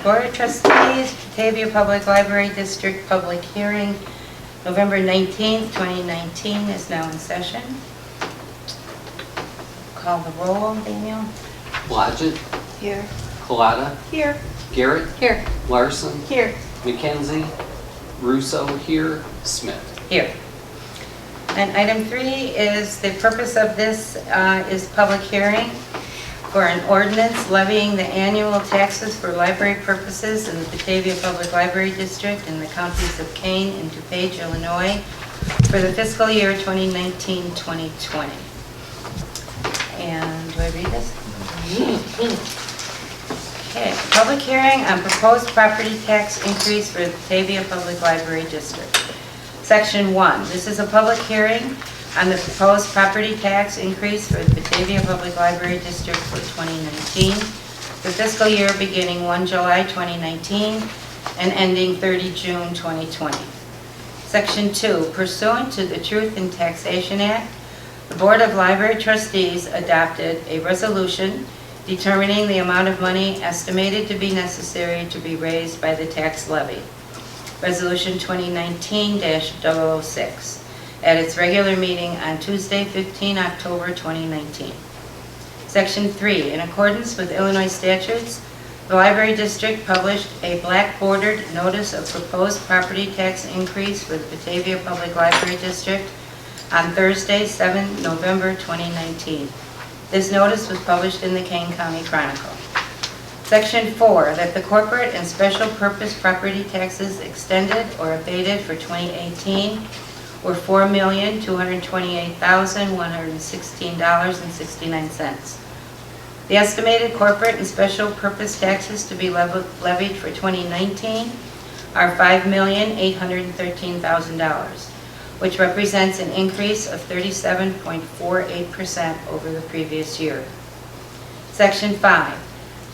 Board of Trustees, Batavia Public Library District Public Hearing, November 19th, 2019 is now in session. Call the roll, Daniel. Blodgett, Here. Colada, Here. Garrett, Here. Larson, Here. McKenzie, Russo here, Smith. Here. And item 3 is the purpose of this is public hearing for an ordinance levying the annual taxes for library purposes in the Batavia Public Library District in the counties of Kane and DuPage, Illinois for the fiscal year 2019-2020. And do I read this? Okay, public hearing on proposed property tax increase for the Batavia Public Library District. Section 1, this is a public hearing on the proposed property tax increase for the Batavia Public Library District for 2019, the fiscal year beginning 1 July 2019 and ending 30 June 2020. Section 2, pursuant to the Truth in Taxation Act, the Board of Library Trustees adopted a resolution determining the amount of money estimated to be necessary to be raised by the tax levy. Resolution 2019-006, at its regular meeting on Tuesday, 15 October 2019. Section 3, in accordance with Illinois statutes, the Library District published a black-bordered notice of proposed property tax increase for the Batavia Public Library District on Thursday, 7 November 2019. This notice was published in the Kane County Chronicle. Section 4, that the corporate and special purpose property taxes extended or abated for 2018 were $4,228,116.69. The estimated corporate and special purpose taxes to be levied for 2019 are $5,813,000, which represents an increase of 37.48% over the previous year. Section 5,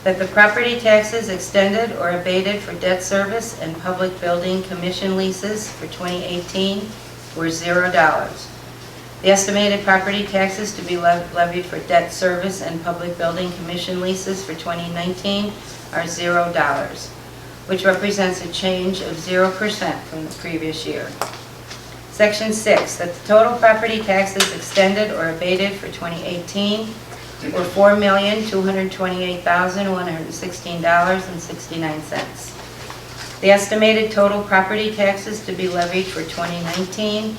that the property taxes extended or abated for debt service and public building commission leases for 2018 were $0. The estimated property taxes to be levied for debt service and public building commission leases for 2019 are $0, which represents a change of 0% from the previous year. Section 6, that the total property taxes extended or abated for 2018 were $4,228,116.69. The estimated total property taxes to be levied for 2019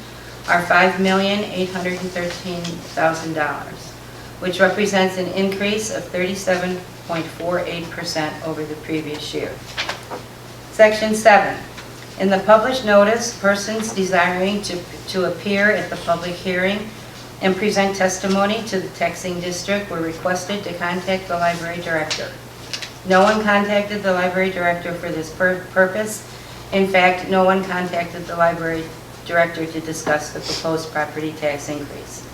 are $5,813,000, which represents an increase of 37.48% over the previous year. Section 7, in the published notice, persons desiring to appear at the public hearing and present testimony to the taxing district were requested to contact the library director. No one contacted the library director for this purpose. In fact, no one contacted the library director to discuss the proposed property tax increase.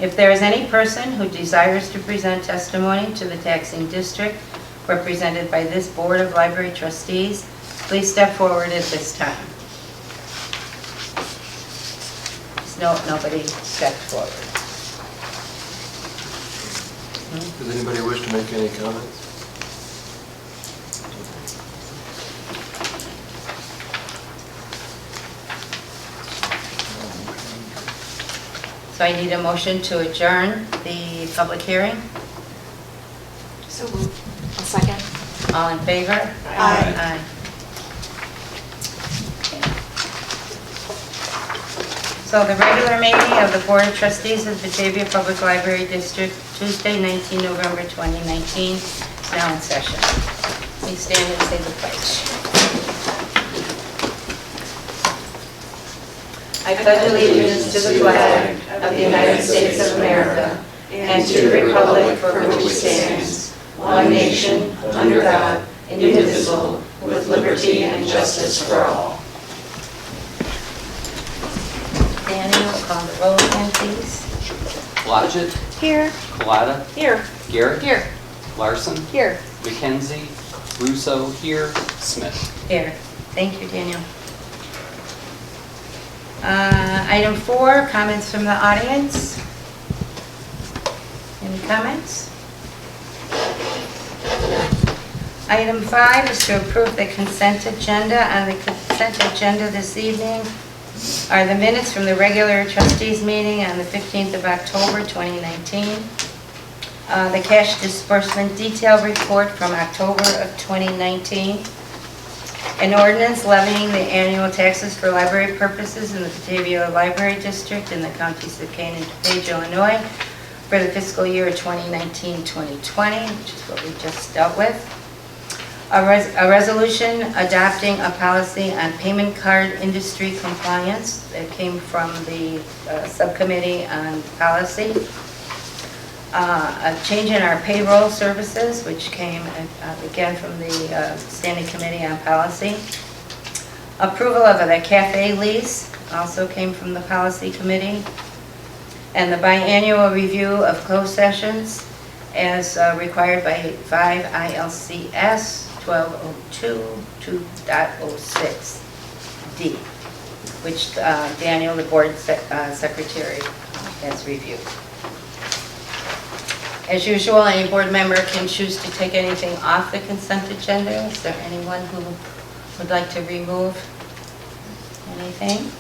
If there is any person who desires to present testimony to the taxing district represented by this Board of Library Trustees, please step forward at this time. Nobody stepped forward. Does anybody wish to make any comments? So I need a motion to adjourn the public hearing. So moved. A second. All in favor? Aye. So the regular meeting of the Board of Trustees of Batavia Public Library District, Tuesday, 19 November 2019, is now in session. Please stand and say the pledge. I pledge allegiance to the flag of the United States of America and to the republic for which it stands, one nation, under God, indivisible, with liberty and justice for all. Daniel, call the roll again, please. Blodgett, Here. Colada, Here. Garrett, Here. Larson, Here. McKenzie, Russo here, Smith. Here. Thank you, Daniel. Item 4, comments from the audience. Any comments? Item 5 is to approve the consent agenda. On the consent agenda this evening are the minutes from the regular trustees meeting on the 15th of October 2019, the cash disbursement detail report from October of 2019, an ordinance levying the annual taxes for library purposes in the Batavia Library District in the counties of Kane and DuPage, Illinois, for the fiscal year 2019-2020, which is what we just dealt with. A resolution adopting a policy on payment card industry compliance that came from the subcommittee on policy. A change in our payroll services, which came again from the standing committee on policy. Approval of the cafe lease also came from the policy committee. And the biannual review of closed sessions as required by 5 ILCS 1202.2.06D, which Daniel, the board secretary, has reviewed. As usual, any board member can choose to take anything off the consent agenda. Is there anyone who would like to remove anything?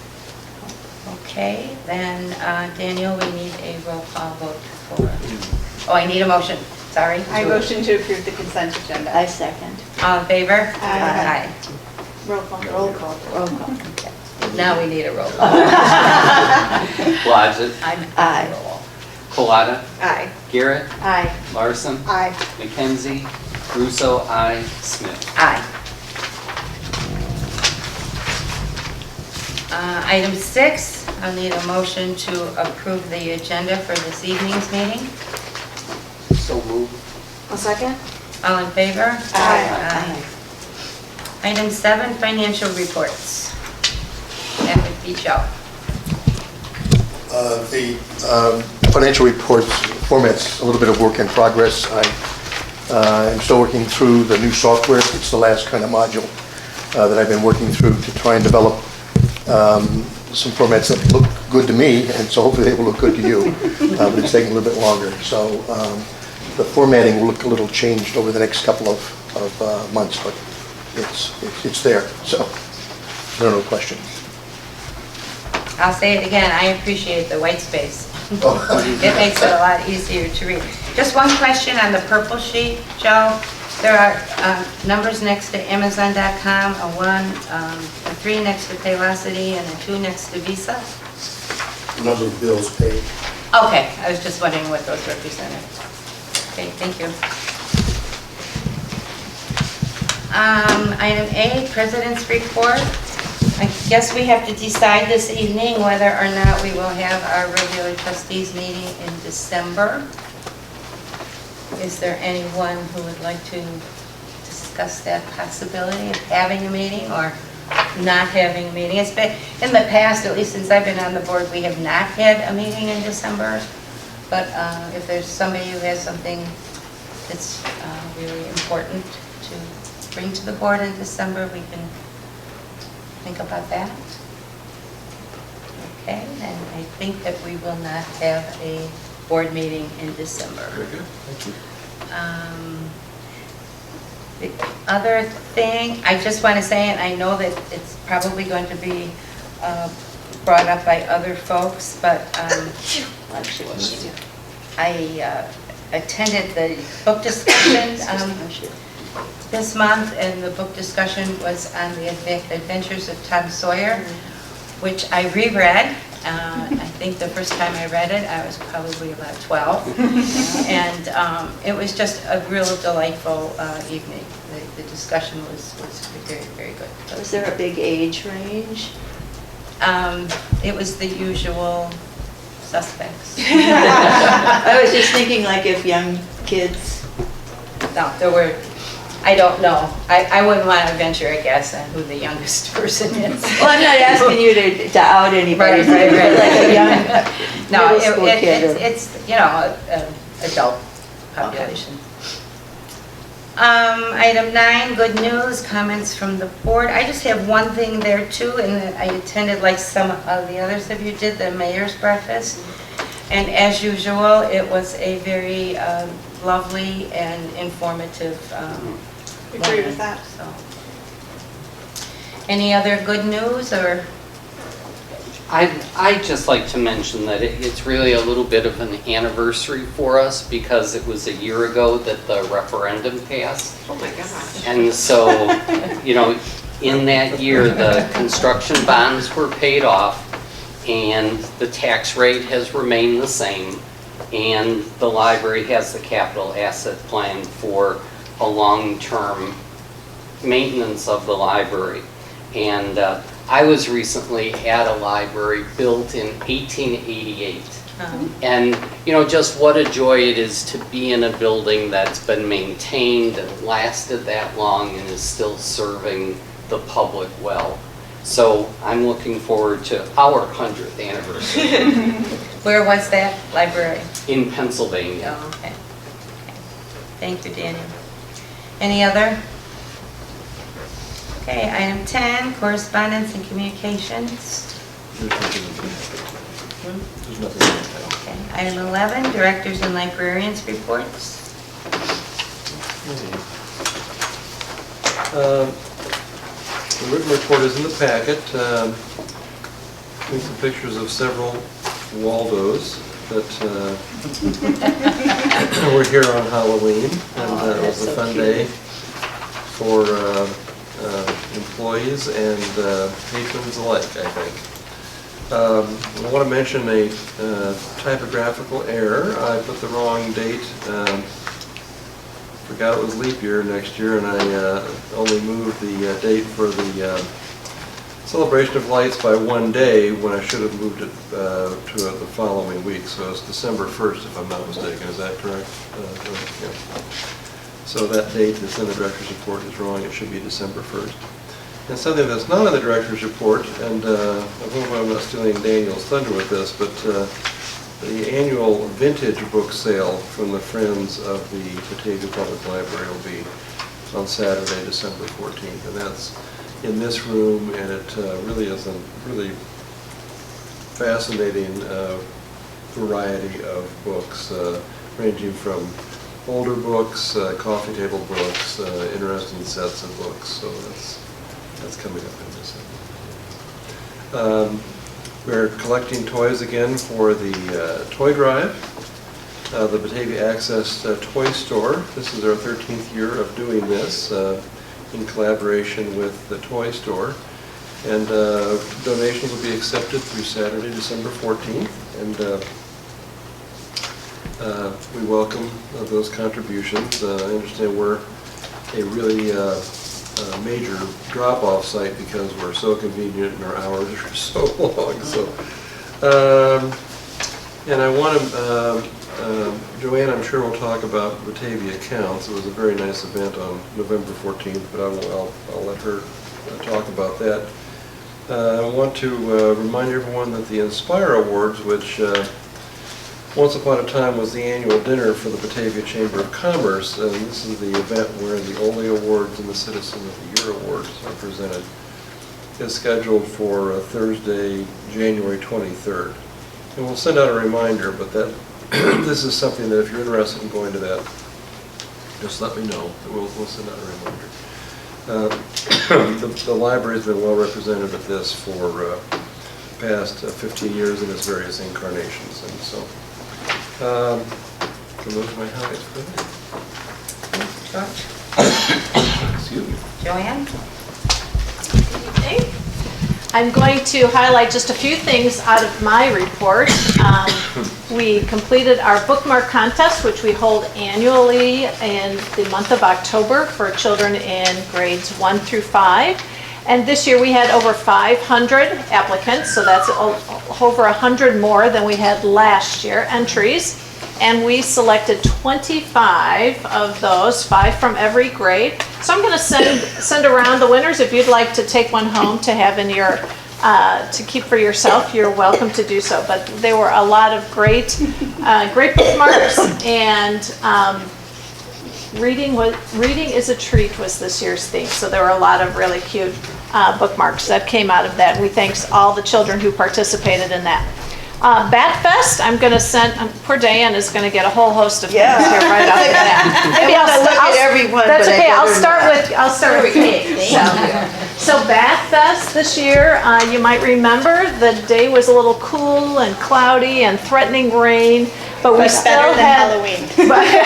Okay, then Daniel, we need a roll call vote for, I need a motion, sorry. I motion to approve the consent agenda. I second. All in favor? Aye. Aye. Roll call. Roll call. Roll call. Okay. Now we need a roll call. Blodgett, Aye. Colada, Aye. Garrett, Aye. Larson, Aye. McKenzie, Russo, I, Smith. Aye. Item 6, I'll need a motion to approve the agenda for this evening's meeting. So moved. A second? All in favor? Aye. Item 7, financial reports. That would be Joe. The financial reports format's a little bit of work in progress. I'm still working through the new software. It's the last kind of module that I've been working through to try and develop some formats that look good to me, and so hopefully they will look good to you. But it's taking a little bit longer. So the formatting will look a little changed over the next couple of months, but it's there. So there are no questions. I'll say it again, I appreciate the white space. It makes it a lot easier to read. Just one question on the purple sheet, Joe. There are numbers next to Amazon.com, a 1, a 3 next to Paylocity, and a 2 next to Visa. Number of bills paid. Okay, I was just wondering what those represented. Okay, thank you. Item A, President's Report. I guess we have to decide this evening whether or not we will have our regular trustees meeting in December. Is there anyone who would like to discuss that possibility of having a meeting or not having a meeting? It's been, in the past, at least since I've been on the board, we have not had a meeting in December. But if there's somebody who has something that's really important to bring to the board in December, we can think about that. Okay, and I think that we will not have a board meeting in December. Very good, thank you. The other thing, I just want to say, and I know that it's probably going to be brought up by other folks, but I attended the book discussion this month, and the book discussion was on the Adventures of Tom Sawyer, which I reread. I think the first time I read it, I was probably about 12. And it was just a real delightful evening. The discussion was very, very good. Was there a big age range? It was the usual suspects. I was just thinking, like, if young kids. No, there were, I don't know. I wouldn't want to venture a guess on who the youngest person is. Well, I'm not asking you to out anybody. Right. Like a young No, middle school kid. it's adult population. Item 9, good news, comments from the board. I just have one thing there too, in that I attended, like some of the others of you did, the mayor's breakfast. And as usual, it was a very lovely and informative Agree with that. So. Any other good news or? I'd just like to mention that it's really a little bit of an anniversary for us because it was a year ago that the referendum passed. Oh my gosh. And so, in that year, the construction bonds were paid off and the tax rate has remained the same. And the library has the capital asset plan for a long-term maintenance of the library. And I was recently at a library built in 1888. And, just what a joy it is to be in a building that's been maintained and lasted that long and is still serving the public well. So I'm looking forward to our 100th anniversary Where was that library? in Pennsylvania. Oh, okay. Thank you, Daniel. Any other? Okay, item 10, correspondence and communications. There's nothing in the packet. Okay, item 11, directors and librarians reports. The written report is in the packet. Showing some pictures of several Waldos that were here on Halloween. And it was a fun day for employees and patrons alike, I think. I want to mention a typographical error. I put the wrong date. Forgot it was leap year next year, and I only moved the date for the celebration of lights by one day when I should have moved it to the following week. So it's December 1st, if I'm not mistaken. Is that correct? Yeah. So that date that's in the director's report is wrong. It should be December 1st. And something that's not in the director's report, and I hope I'm not stealing Daniel's thunder with this, but the annual vintage book sale from the Friends of the Batavia Public Library will be on Saturday, December 14th. And that's in this room, and it really is a really fascinating variety of books, ranging from older books, coffee table books, interesting sets of books. So that's coming up in December. We're collecting toys again for the toy drive, the Batavia Access Toy Store. This is our 13th year of doing this in collaboration with the toy store. And donations will be accepted through Saturday, December 14th. And we welcome those contributions. I understand we're a really major drop-off site because we're so convenient and our hours are so long. So, and I want to, Joanne, I'm sure will talk about Batavia Counts. It was a very nice event on November 14th, but I'll let her talk about that. I want to remind everyone that the Inspire Awards, which once upon a time was the annual dinner for the Batavia Chamber of Commerce, and this is the event where the Ole Awards and the Citizen of the Year Awards are presented, is scheduled for Thursday, January 23rd. And we'll send out a reminder, but that this is something that if you're interested in going to that, just let me know. We'll send out a reminder. The library has been well represented at this for the past 15 years in its various incarnations, and so those are my highlights for George? Excuse me. Joanne? Okay. I'm going to highlight just a few things out of my report. We completed our bookmark contest, which we hold annually in the month of October for children in grades 1 through 5. And this year we had over 500 applicants, so that's over 100 more than we had last year entries. And we selected 25 of those, 5 from every grade. So I'm going to send around the winners. If you'd like to take one home to have in your, to keep for yourself, you're welcome to do so. But there were a lot of great bookmarks, and reading is a treat was this year's theme. So there were a lot of really cute bookmarks that came out of that. We thank all the children who participated in that. Bat Fest, I'm going to send, poor Diane is going to get a whole host of things Yeah. here right off the bat. Maybe I wanna look at everyone, That's but I okay, better I'll start with cake. So Bat Fest this year, you might remember, the day was a little cool and cloudy and threatening rain, but we But still better than had. Halloween.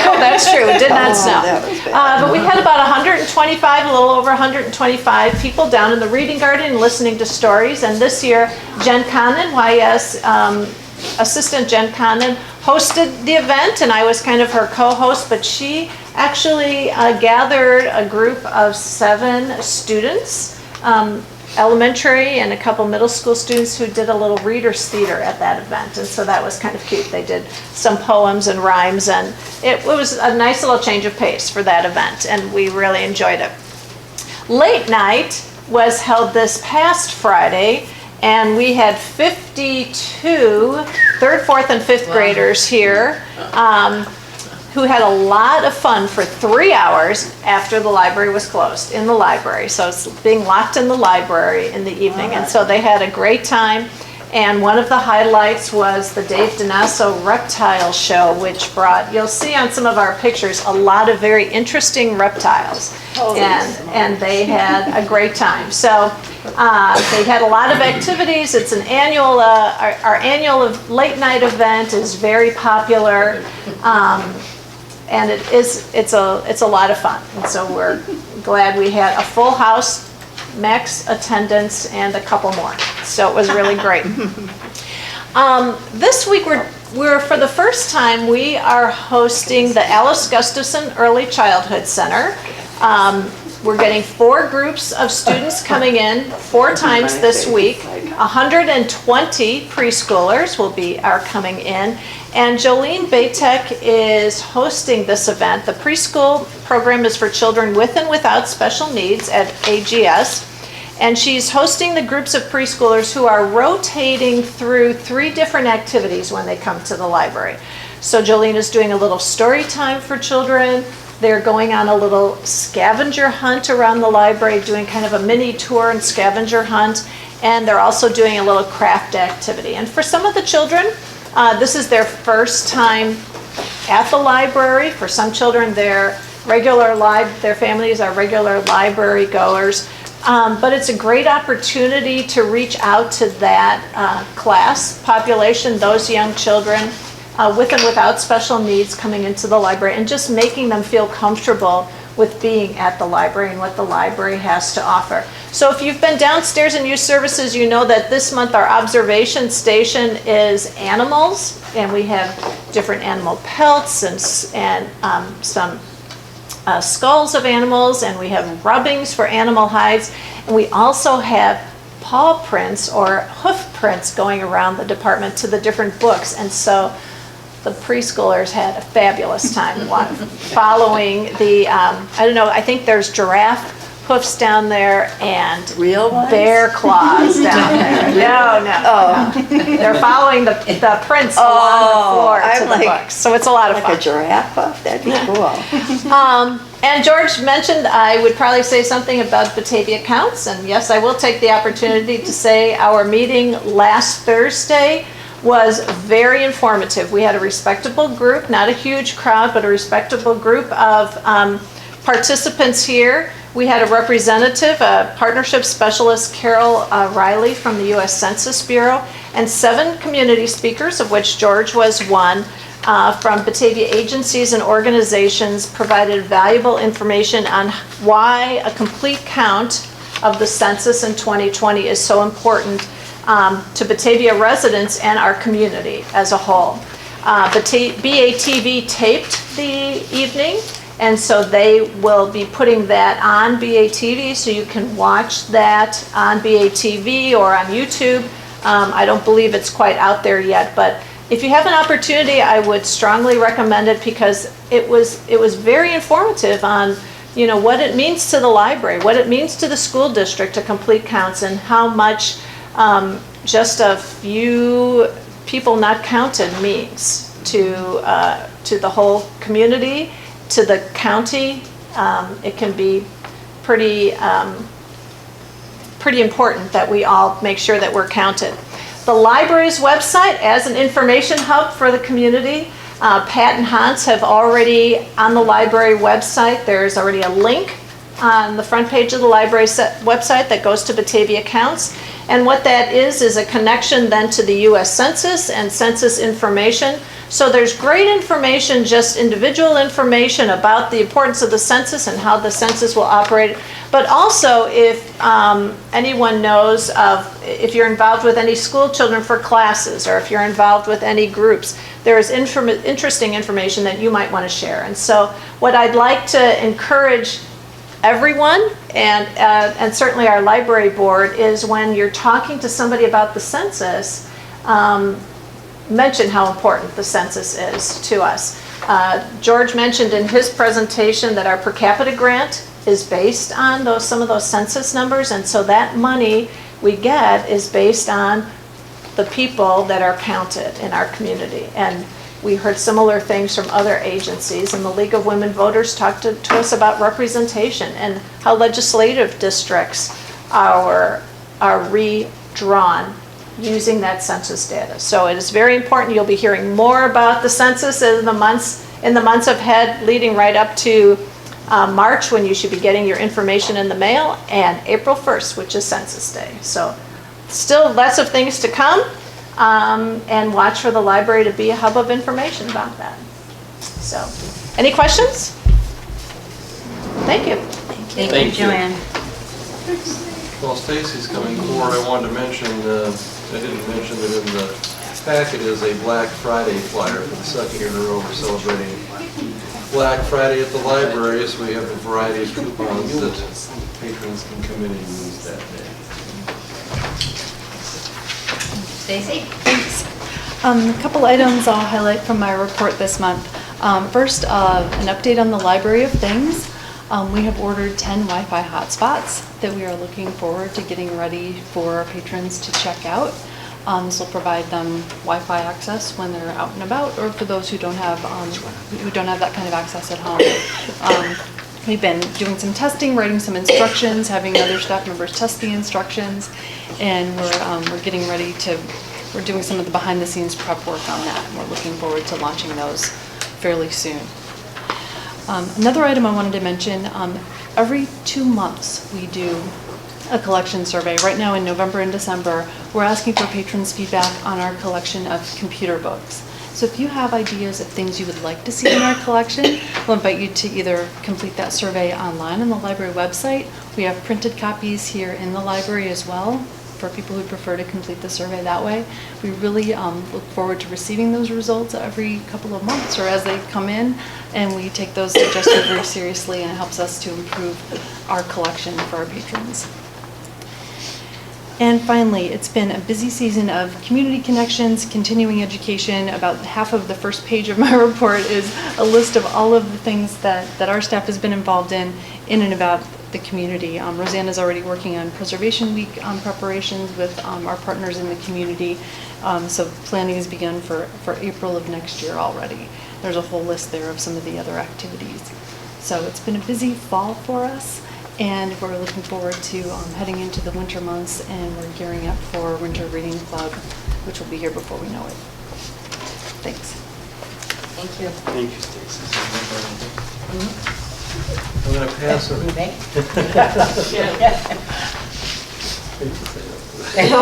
Oh, that's true, it did not Oh, snow. that was bad. But we had about 125, a little over 125 people down in the reading garden listening to stories. And this year, Jen Connon, YS assistant Jen Connon, hosted the event, and I was kind of her co-host, but she actually gathered a group of 7 students, elementary and a couple middle school students who did a little readers theater at that event, and so that was kind of cute. They did some poems and rhymes, and it was a nice little change of pace for that event, and we really enjoyed it. Late night was held this past Friday, and we had 52 third, fourth, and fifth graders here who had a lot of fun for 3 hours after the library was closed, in the library. So it's being locked in the library in the evening. And so they had a great time. And one of the highlights was the Dave Donasso Reptile Show, which brought, you'll see on some of our pictures, a lot of very interesting reptiles. And they had a great time. So they had a lot of activities. It's an annual, our annual late night event is very popular. And it's a lot of fun. And so we're glad we had a full house, max attendance, and a couple more. So it was really great. This week we're for the first time we are hosting the Alice Gustafson Early Childhood Center. We're getting 4 groups of students coming in 4 times this week. 120 preschoolers are coming in. And Jolene Baytek is hosting this event. The preschool program is for children with and without special needs at AGS. And she's hosting the groups of preschoolers who are rotating through 3 different activities when they come to the library. So Jolene is doing a little story time for children. They're going on a little scavenger hunt around the library, doing kind of a mini tour and scavenger hunt. And they're also doing a little craft activity. And for some of the children, this is their first time at the library. For some children, their families are regular library goers. But it's a great opportunity to reach out to that class population, those young children with and without special needs coming into the library, and just making them feel comfortable with being at the library and what the library has to offer. So if you've been downstairs in youth services, you know that this month our observation station is animals, and we have different animal pelts and some skulls of animals, and we have rubbings for animal hides, and we also have paw prints or hoof prints going around the department to the different books. And so the preschoolers had a fabulous time following the, I think there's giraffe hoofs down there and Real ones? bear claws down there. No. They're following the prints along the floor to the books. So it's a lot of fun. Like a giraffe hoof? That'd be cool. And George mentioned I would probably say something about Batavia Counts, and yes, I will take the opportunity to say our meeting last Thursday was very informative. We had a respectable group, not a huge crowd, but a respectable group of participants here. We had a representative, a partnership specialist, Carol Riley from the U.S. Census Bureau, and 7 community speakers, of which George was one, from Batavia agencies and organizations, provided valuable information on why a complete count of the census in 2020 is so important to Batavia residents and our community as a whole. BATV taped the evening, and so they will be putting that on BATV, so you can watch that on BATV or on YouTube. I don't believe it's quite out there yet, but if you have an opportunity, I would strongly recommend it, because it was very informative on what it means to the library, what it means to the school district to complete counts, and how much just a few people not counted means to the whole community, to the county. It can be pretty important that we all make sure that we're counted. The library's website as an information hub for the community. Pat and Hans have already, on the library website, there's already a link on the front page of the library website that goes to Batavia Counts. And what that is a connection then to the U.S. Census and census information. So there's great information, just individual information about the importance of the census and how the census will operate. But also if anyone knows of, if you're involved with any school children for classes, or if you're involved with any groups, there is interesting information that you might want to share. And so what I'd like to encourage everyone, and certainly our library board, is when you're talking to somebody about the census, mention how important the census is to us. George mentioned in his presentation that our per capita grant is based on some of those census numbers, and so that money we get is based on the people that are counted in our community. And we heard similar things from other agencies, and the League of Women Voters talked to us about representation and how legislative districts are redrawn using that census data. So it is very important. You'll be hearing more about the census in the months ahead, leading right up to March, when you should be getting your information in the mail, and April 1st, which is Census Day. So still lots of things to come, and watch for the library to be a hub of information about that. So, any questions? Thank you. Thank you, Joanne. While Stacy's coming forward, I wanted to mention, I didn't mention that in the packet is a Black Friday flyer for the second year in a row. We're celebrating Black Friday at the library, so we have a variety of coupons that patrons can come in and use that day. Stacy? Thanks. A couple items I'll highlight from my report this month. First, an update on the Library of Things. We have ordered 10 Wi-Fi hotspots that we are looking forward to getting ready for our patrons to check out. This will provide them Wi-Fi access when they're out and about, or for those who don't have that kind of access at home. We've been doing some testing, writing some instructions, having other staff members test the instructions, and we're getting ready to. We're doing some of the behind-the-scenes prep work on that, and we're looking forward to launching those fairly soon. Another item I wanted to mention, every 2 months we do a collection survey. Right now in November and December, we're asking for patrons' feedback on our collection of computer books. So if you have ideas of things you would like to see in our collection, we'll invite you to either complete that survey online on the library website. We have printed copies here in the library as well for people who prefer to complete the survey that way. We really look forward to receiving those results every couple of months or as they come in, and we take those suggestions very seriously, and it helps us to improve our collection for our patrons. And finally, it's been a busy season of community connections, continuing education. About half of the first page of my report is a list of all of the things that our staff has been involved in and about the community. Rosanna's already working on Preservation Week preparations with our partners in the community. So planning has begun for April of next year already. There's a whole list there of some of the other activities. So it's been a busy fall for us, and we're looking forward to heading into the winter months, and we're gearing up for Winter Reading Club, which will be here before we know it. Thanks. Thank you. Thank you, Stacy. I'm going to pass it. You think? No.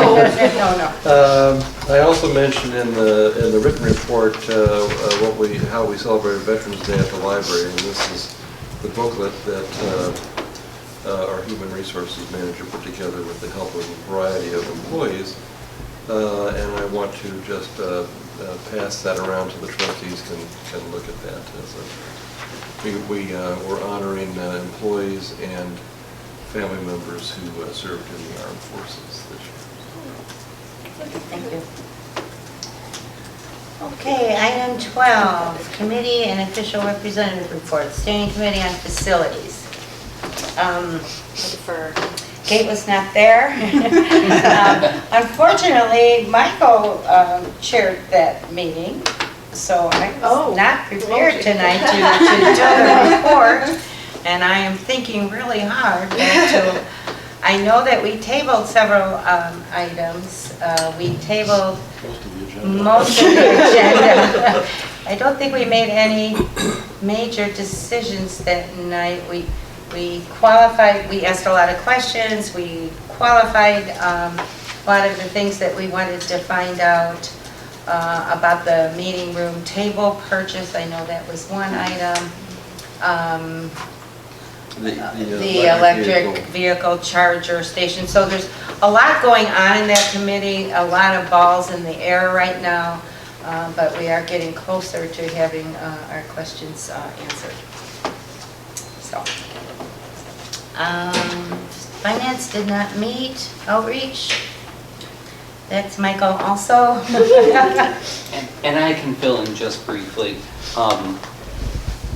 I also mentioned in the written report how we celebrated Veterans Day at the library, and this is the booklet that our Human Resources Manager put together with the help of a variety of employees, and I want to just pass that around so the trustees can look at that. We're honoring employees and family members who served in the armed forces this year. Thank you. Okay, item 12, committee and official representative reports. Standing Committee on Facilities. Kate was not there. Unfortunately, Michael chaired that meeting, so I was not prepared tonight to do the report, and I am thinking really hard as to, I know that we tabled several items. We tabled most of the agenda. I don't think we made any major decisions that night. We qualified, we asked a lot of questions, we qualified a lot of the things that we wanted to find out about the meeting room table purchase. I know that was one item. The electric vehicle charger station. So there's a lot going on in that committee, a lot of balls in the air right now, but we are getting closer to having our questions answered. So, finance did not meet, outreach. That's my goal also. And I can fill in just briefly.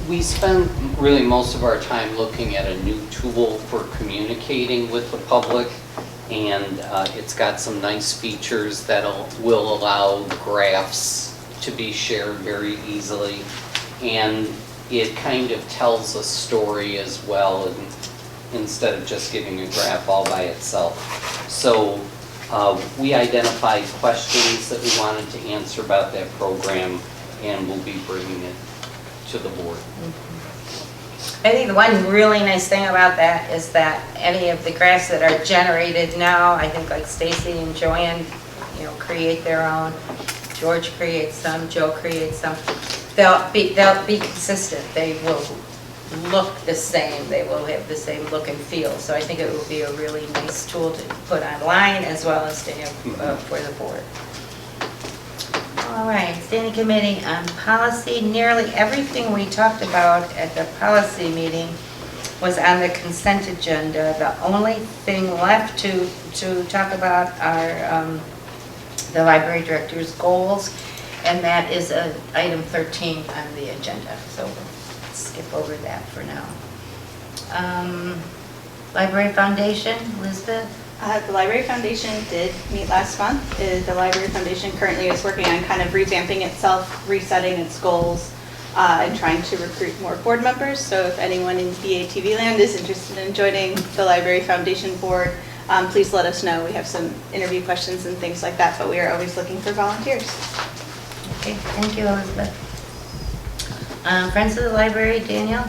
We spend really most of our time looking at a new tool for communicating with the public, and it's got some nice features that will allow graphs to be shared very easily, and it kind of tells a story as well, and instead of just giving a graph all by itself. So we identified questions that we wanted to answer about that program, and we'll be bringing it to the board. I think the one really nice thing about that is that any of the graphs that are generated now, I think like Stacy and Joanne, create their own. George creates some, Joe creates some. They'll be consistent. They will look the same. They will have the same look and feel. So I think it will be a really nice tool to put online as well as to have for the board. All right, Standing Committee on Policy. Nearly everything we talked about at the policy meeting was on the consent agenda. The only thing left to talk about are the library director's goals, and that is item 13 on the agenda. So we'll skip over that for now. Library Foundation, Elizabeth? The Library Foundation did meet last month. The Library Foundation currently is working on kind of revamping itself, resetting its goals, and trying to recruit more board members. So if anyone in BATV land is interested in joining the Library Foundation board, please let us know. We have some interview questions and things like that, but we are always looking for volunteers. Okay, thank you, Elizabeth. Friends of the Library, Daniel?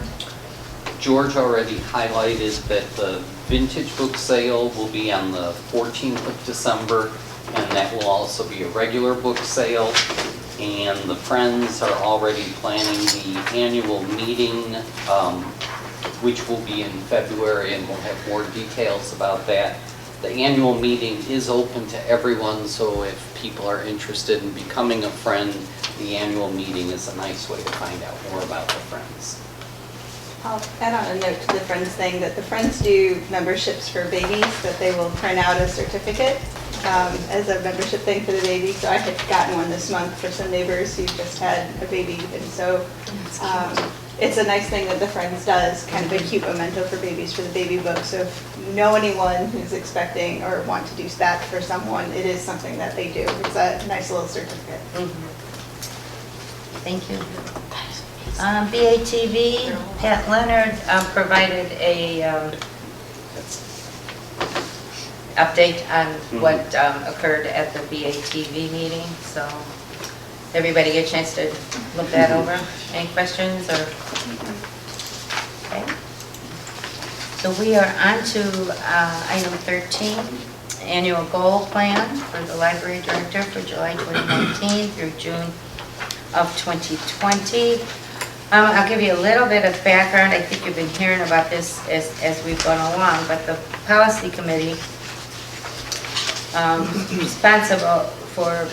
George already highlighted that the vintage book sale will be on the 14th of December, and that will also be a regular book sale. And the Friends are already planning the annual meeting, which will be in February, and we'll have more details about that. The annual meeting is open to everyone, so if people are interested in becoming a friend, the annual meeting is a nice way to find out more about the Friends. I'll add on a note to the Friends thing that the Friends do memberships for babies, that they will print out a certificate as a membership thing for the baby. So I had gotten one this month for some neighbors who just had a baby, and so it's a nice thing that the Friends does, kind of a cute memento for babies for the baby book. So if you know anyone who's expecting or want to do that for someone, it is something that they do. It's a nice little certificate. Thank you. BATV, Pat Leonard provided a update on what occurred at the BATV meeting. So everybody get a chance to look that over. Any questions or? Okay. So we are on to item 13, annual goal plan for the library director for July 2019 through June of 2020. I'll give you a little bit of background. I think you've been hearing about this as we've gone along, but the policy committee responsible for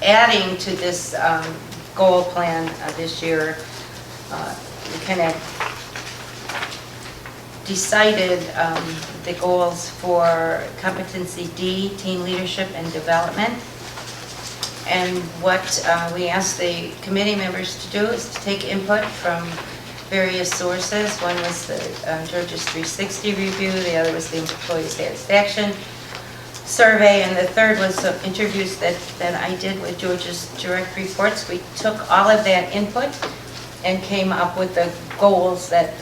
adding to this goal plan this year, we kind of decided the goals for competency D, teen leadership and development. And what we asked the committee members to do is to take input from various sources. One was the George's 360 review, the other was the employee satisfaction survey, and the third was some interviews that I did with George's direct reports. We took all of that input and came up with the goals that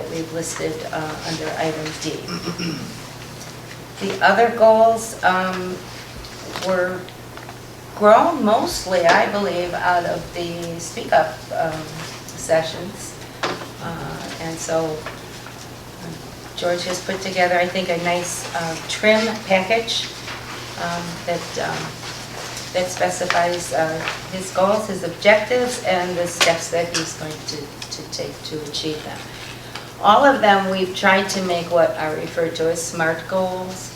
we've listed under item D. The other goals were grown mostly, I believe, out of the Speak Up sessions. And so George has put together, I think, a nice trim package that specifies his goals, his objectives, and the steps that he's going to take to achieve them. All of them we've tried to make what are referred to as SMART goals,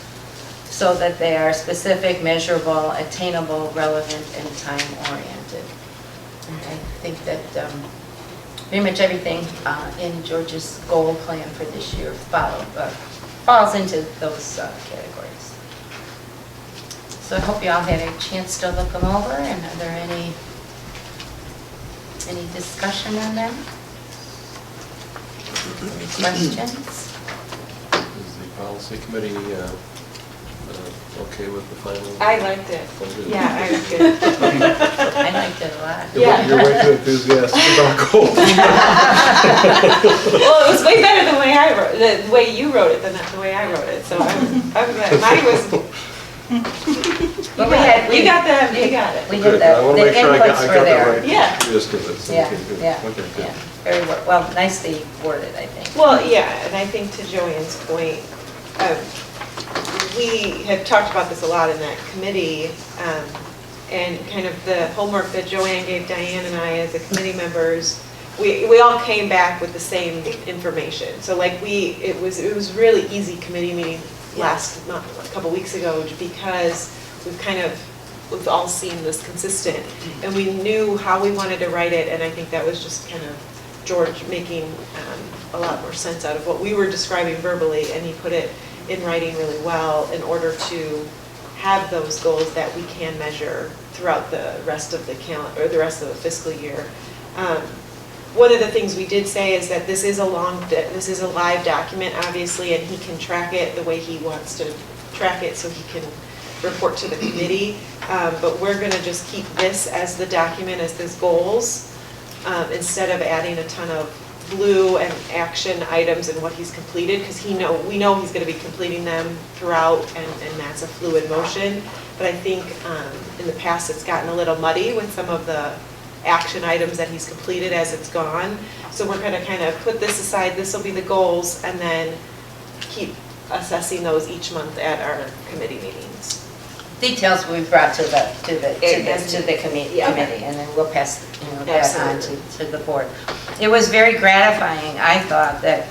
so that they are specific, measurable, attainable, relevant, and time-oriented. And I think that pretty much everything in George's goal plan for this year falls into those categories. So I hope you all had a chance to look them over, and are there any discussion on them? Any questions? Is the policy committee okay with the final? I liked it. Oh, good. Yeah, I was good. I liked it a lot. You're way too enthusiastic about goals. Well, it was way better the way I wrote, the way you wrote it than the way I wrote it. So I'm glad. Mine was. But we had, You got it. We had Good. I want to the make sure I inputs got were the there. right Yeah. gist of it. So Yeah, okay, good. yeah, Okay, good. yeah. Very well, nicely worded, I think. Well, yeah, and I think to Joanne's point, we have talked about this a lot in that committee, and kind of the homework that Joanne gave Diane and I as the committee members, we all came back with the same information. So like it was really easy committee meeting last month, a couple weeks ago, because we've all seen this consistent, and we knew how we wanted to write it, and I think that was just kind of George making a lot more sense out of what we were describing verbally, and he put it in writing really well in order to have those goals that we can measure throughout the rest of the calendar, or the rest of the fiscal year. One of the things we did say is that this is a live document, obviously, and he can track it the way he wants to track it, so he can report to the committee. But we're going to just keep this as the document, as his goals, instead of adding a ton of blue and action items and what he's completed, because we know he's going to be completing them throughout, and that's a fluid motion. But I think in the past it's gotten a little muddy with some of the action items that he's completed as it's gone. So we're going to kind of put this aside, this will be the goals, and then keep assessing those each month at our committee meetings. Details we brought to the committee, Yeah. and then we'll pass that on Absolutely. to the board. It was very gratifying, I thought, that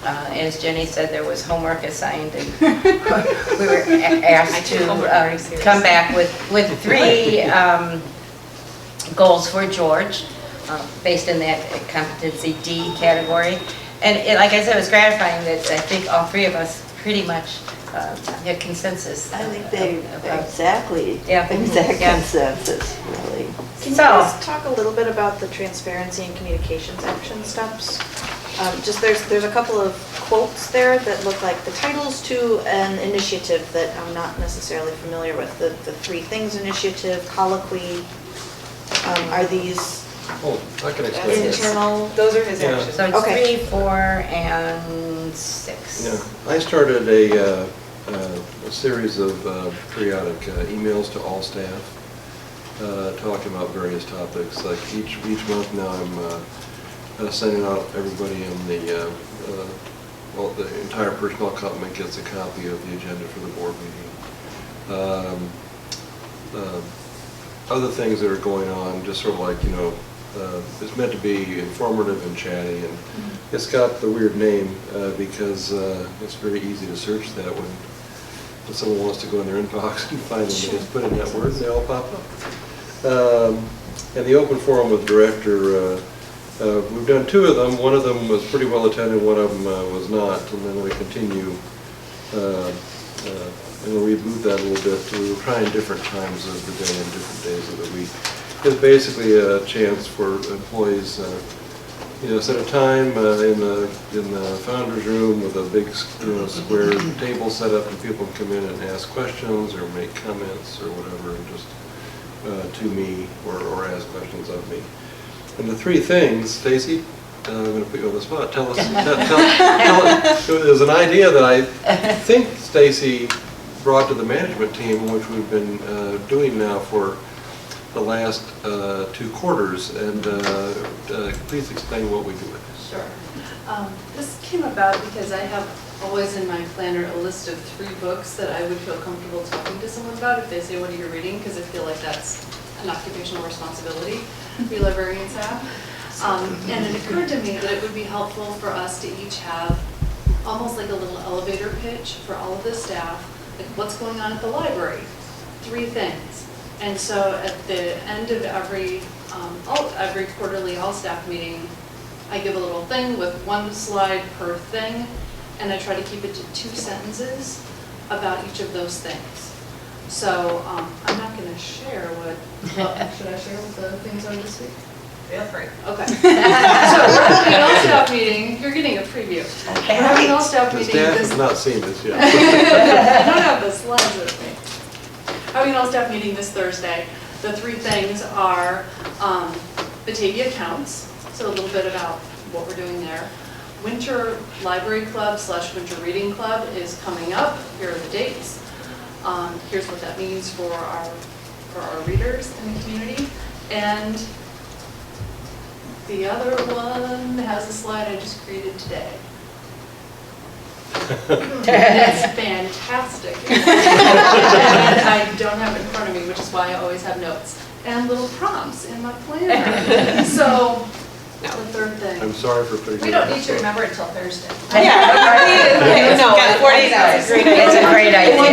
as Jenny said, there was homework assigned, and we were asked I took homework very to seriously. come back with 3 goals for George, based in that competency D category. And like I said, it was gratifying that I think all 3 of us pretty much had consensus. I think they about- exactly, Yeah. exact Yeah. consensus, really. Can you So- guys talk a little bit about the transparency and communications action steps? Just there's a couple of quotes there that look like the titles to an initiative that I'm not necessarily familiar with. The 3 Things Initiative, colloquy, are these Oh, I can explain this. internal? Those are his Yeah. actions. So it's Okay. 3, 4, and 6. Yeah, I started a series of periodic emails to all staff, talking about various topics. Like each month now, I'm sending out everybody in the entire personnel complement gets a copy of the agenda for the board meeting. Other things that are going on, just sort of like, it's meant to be informative and chatty, and it's got the weird name because it's very easy to search that when someone wants to go in their inbox and find them. They just put in that word and they all pop up. And the open forum with director, we've done 2 of them. One of them was pretty well attended, one of them was not, and then we continue. And we moved that a little bit. We were trying different times of the day and different days of the week. It's basically a chance for employees, set a time in the founder's room with a big, square table set up, and people can come in and ask questions or make comments or whatever, and just to me or ask questions of me. And the 3 things, Stacy, I'm going to put you on the spot. Tell us, there's an idea that I think Stacy brought to the management team, which we've been doing now for the last 2 quarters, and please explain what we do with this. Sure. This came about because I have always in my planner a list of 3 books that I would feel comfortable talking to someone about if they say, what are you reading? Because I feel like that's an occupational responsibility we librarians have. And it occurred to me that it would be helpful for us to each have almost like a little elevator pitch for all of the staff, like what's going on at the library, 3 things. And so at the end of every quarterly all-staff meeting, I give a little thing with 1 slide per thing, and I try to keep it to 2 sentences about each of those things. So I'm not going to share what, should I share what the things are this week? Feel free. Okay. So we're having an all-staff meeting. You're getting a preview. Okay. We're having an all-staff The meeting staff this has not seen this yet. I don't have the slides with me. Having an all-staff meeting this Thursday. The 3 things are Batavia counts, so a little bit about what we're doing there. Winter Library Club / Winter Reading Club is coming up. Here are the dates. Here's what that means for our readers in the community. And the other one has a slide I just created today. It's fantastic. And I don't have it in front of me, which is why I always have notes and little prompts in my planner. So, the 3rd thing. I'm sorry for putting you We on don't the need to spot. remember until Thursday. No, It's a great idea. It's a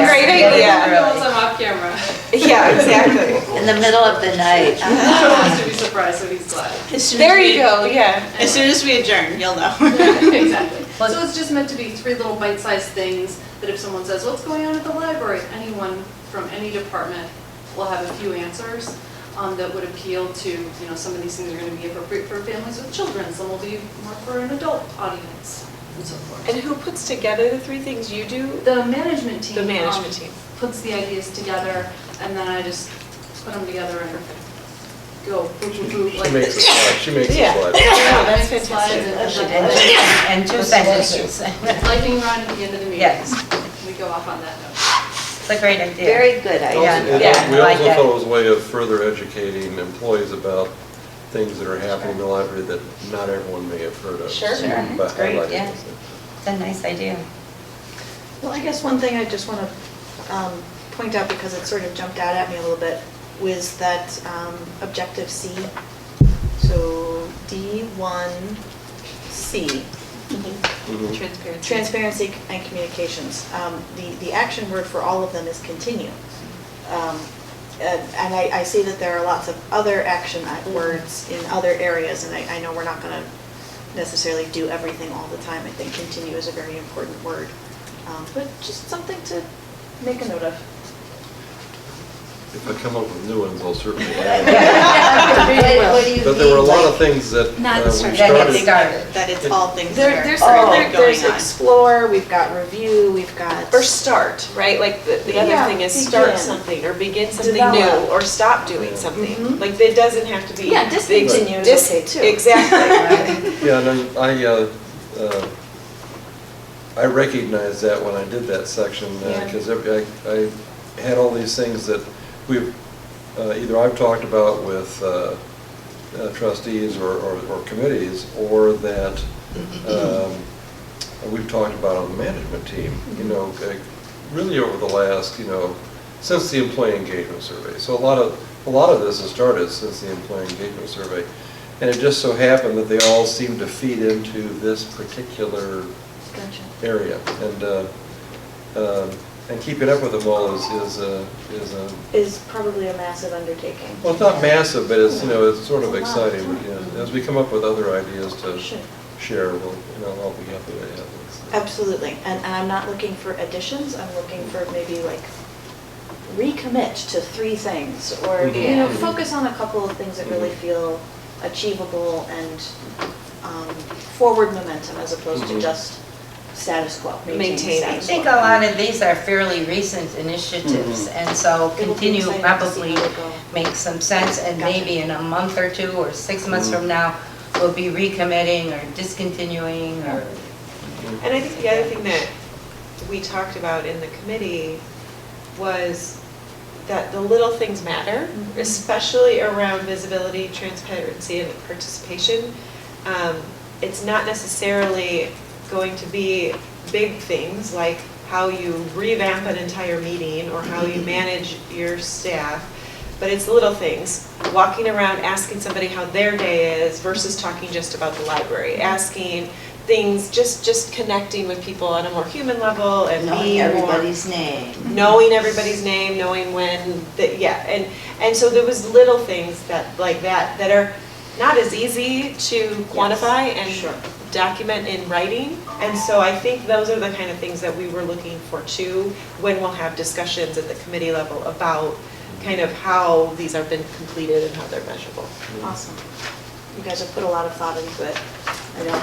great idea. Once I'm off camera. Yeah, exactly. In the middle of the night. He wants to be surprised, so he's glad. There you go, yeah. As soon as we adjourn, you'll know. Exactly. So it's just meant to be 3 little bite-sized things that if someone says, what's going on at the library? Anyone from any department will have a few answers that would appeal to, some of these things are going to be appropriate for families with children. Some will be more for an adult audience and so forth. And who puts together the 3 things you do? The management team. The management team. Puts the ideas together, and then I just put them together and go boop, boop, boop. She makes a slide. She makes a Yeah. slide. Yeah, That's make slides fantastic. and- And 2 sentences. Lightning round at the end of the meeting. Yes. We go off on that note. It's a great idea. Very good Also- idea. and Yeah, We I like also that. thought it was a way of further educating employees about things that are happening in the library that not everyone may have heard of. Sure. So, Sure. by It's great, highlighting yeah. those things. It's a nice idea. Well, I guess one thing I just want to point out, because it sort of jumped out at me a little bit, was that objective C. So D1C, Mhm. Transparency. transparency and communications. The action word for all of them is continue. And I see that there are lots of other action words in other areas, and I know we're not going to necessarily do everything all the time. I think continue is a very important word. But just something to make a note of. If I come up with new ones, I'll certainly add. What do you But there were a mean, lot like- of things that we Not started. That get started. That it's all things There- that There's are there's going on. explore, we've got review, we've got. Or start, right? Like the other Yeah, thing is start begin. something or begin something Develop. new or stop doing something. Mhm. Like it doesn't have to be. Yeah, discontinue is okay too. Exactly. Yeah, and then I recognized that when I did that section, Yeah. because I had all these things that we've, either I've talked about with trustees or committees, or that we've talked about on the management team, really over the last, since the employee engagement survey. So a lot of this has started since the employee engagement survey. And it just so happened that they all seem to feed into this particular Gotcha. area. And keeping up with them all Is probably a massive undertaking. well, it's not massive, but it's, it's sort of It's a lot. exciting. As we come up with other ideas to Sure. share, I'll be happy to have those. Absolutely, and I'm not looking for additions, I'm looking for maybe like recommit to 3 things, or, Mhm. focus on a couple of things that really feel achievable and forward momentum as opposed to Mhm. just status quo, maintaining Maintaining. I status think quo. a lot of these are fairly recent initiatives, and so It'll be continue exciting to see probably how it goes. makes some sense, and Gotcha. maybe in a month or 2 or 6 months Mhm. from now, will be recommitting or discontinuing or, And I think the other thing that we talked about in the committee was that the little things matter, especially around visibility, transparency, and participation. It's not necessarily going to be big things like how you revamp an entire meeting or how you manage your staff, but it's little things. Walking around asking somebody how their day is versus talking just about the library, asking things, just connecting with people on a more human level and Knowing being more, everybody's name. knowing everybody's name, knowing when, and so there was little things that like that are not as easy to quantify and Sure. document in writing. And so I think those are the kind of things that we were looking for too, when we'll have discussions at the committee level about kind of how these have been completed and how they're measurable. Awesome. You guys have put a lot of thought into it. I know.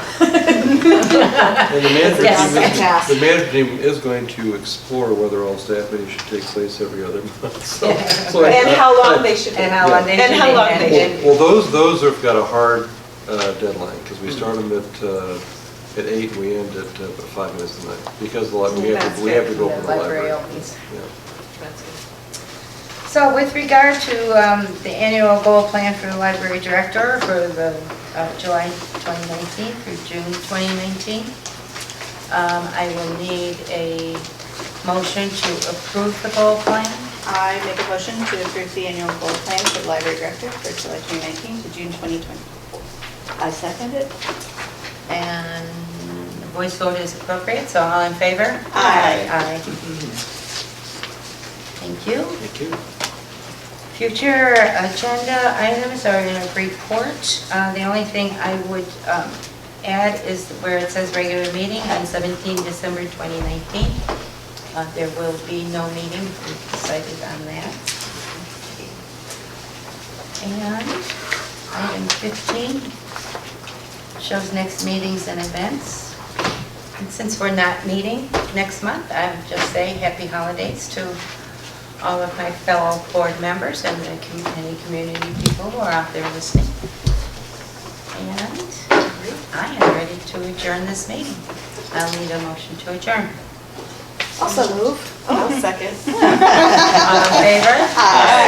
And the management Yes. team is- Fantastic. the management team is going to explore whether all staff meetings should take place every other month. So- so I- And how long they should be. and how long they should And be. how long they and- should Well, those have got a hard deadline, because we start them at 8, and we end at 5 minutes to 9, because we have to go The for the library library. opens. Yeah. That's good. So with regard to the annual goal plan for the library director for the July 2019 through June 2019, I will need a motion to approve the goal plan. I make a motion to approve the annual goal plan for the library director for July 2019 to June 2020. I second it. And the voice vote is appropriate, so all in favor? Aye. Aye. Thank you. Thank you. Future agenda items are in a report. The only thing I would add is where it says regular meeting on 17 December 2019. There will be no meeting, we've decided on that. And item 15 shows next meetings and events. And since we're not meeting next month, I would just say happy holidays to all of my fellow board members and any community people who are out there listening. And I am ready to adjourn this meeting. I'll need a motion to adjourn. Also move. I'll second. All in favor? Aye.